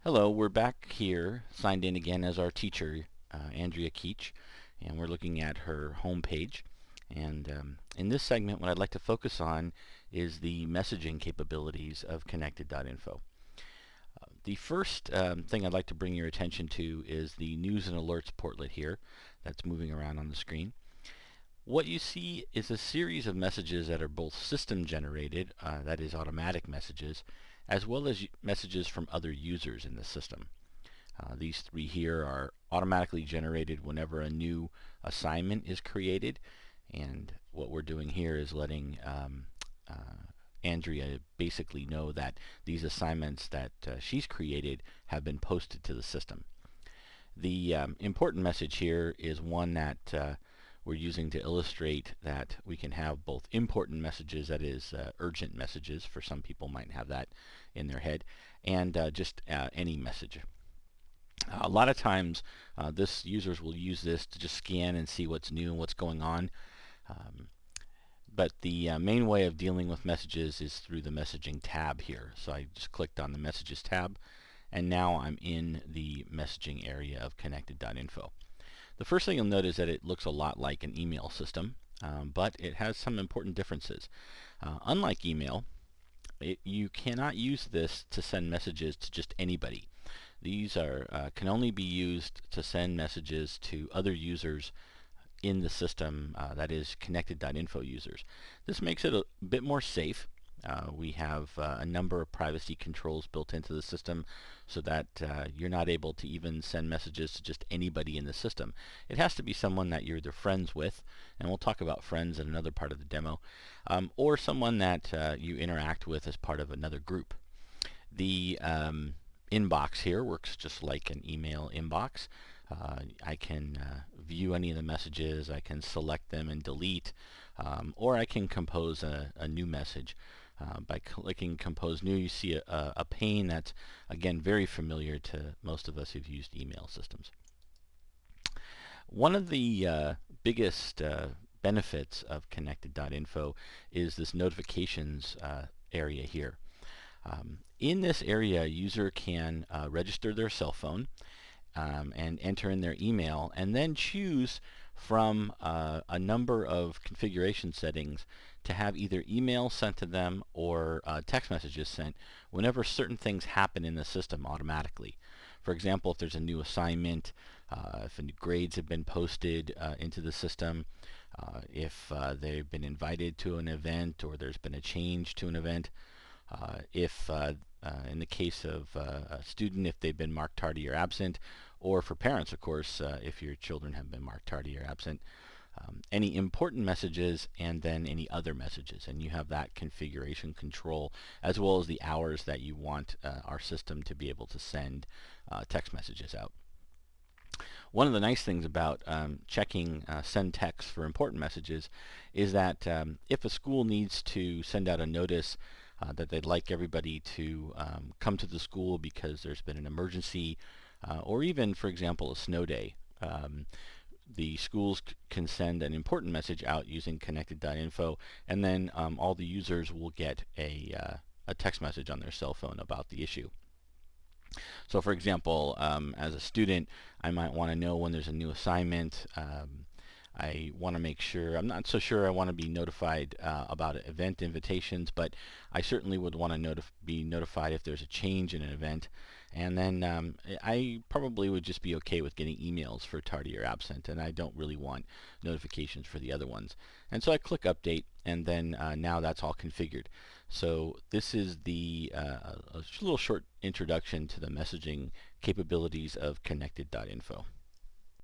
Hello, we're back here, signed in again as our teacher, Andrea Keach, and we're looking at her home page. And in this segment, what I'd like to focus on is the messaging capabilities of Connected.info. The first thing I'd like to bring your attention to is the news and alerts portlet here that's moving around on the screen. What you see is a series of messages that are both system generated, that is automatic messages, as well as messages from other users in the system. These three here are automatically generated whenever a new assignment is created, and what we're doing here is letting Andrea basically know that these assignments that she's created have been posted to the system. The important message here is one that we're using to illustrate that we can have both important messages, that is urgent messages, for some people might have that in their head, and just any message. A lot of times this users will use this to just scan and see what's new and what's going on. But the main way of dealing with messages is through the messaging tab here. So I just clicked on the messages tab, and now I'm in the messaging area of Connected.info. The first thing you'll notice is that it looks a lot like an email system, but it has some important differences. Unlike email, you cannot use this to send messages to just anybody. These can only be used to send messages to other users in the system, that is Connected.info users. This makes it a bit more safe. We have a number of privacy controls built into the system so that you're not able to even send messages to just anybody in the system. It has to be someone that you're either friends with, and we'll talk about friends in another part of the demo, or someone that you interact with as part of another group. The inbox here works just like an email inbox. I can view any of the messages, I can select them and delete, or I can compose a new message. By clicking Compose New, you see a pane that's, again, very familiar to most of us who've used email systems. One of the biggest benefits of Connected.info is this notifications area here. In this area, a user can register their cell phone and enter in their email, and then choose from a number of configuration settings to have either email sent to them or text messages sent whenever certain things happen in the system automatically. For example, if there's a new assignment, if new grades have been posted into the system, if they've been invited to an event or there's been a change to an event, if in the case of a student, if they've been marked tardy or absent, or for parents, of course, if your children have been marked tardy or absent, any important messages, and then any other messages. And you have that configuration control as well as the hours that you want our system to be able to send text messages out. One of the nice things about checking send text for important messages is that if a school needs to send out a notice that they'd like everybody to come to the school because there's been an emergency, or even, for example, a snow day, the schools can send an important message out using Connected.info, and then all the users will get a text message on their cell phone about the issue. So for example, as a student, I might want to know when there's a new assignment. I want to make sure, I'm not so sure I want to be notified about event invitations, but I certainly would want to be notified if there's a change in an event. And then I probably would just be okay with getting emails for tardy or absent, and I don't really want notifications for the other ones. And so I click Update, and then now that's all configured. So this is a little short introduction to the messaging capabilities of Connected.info.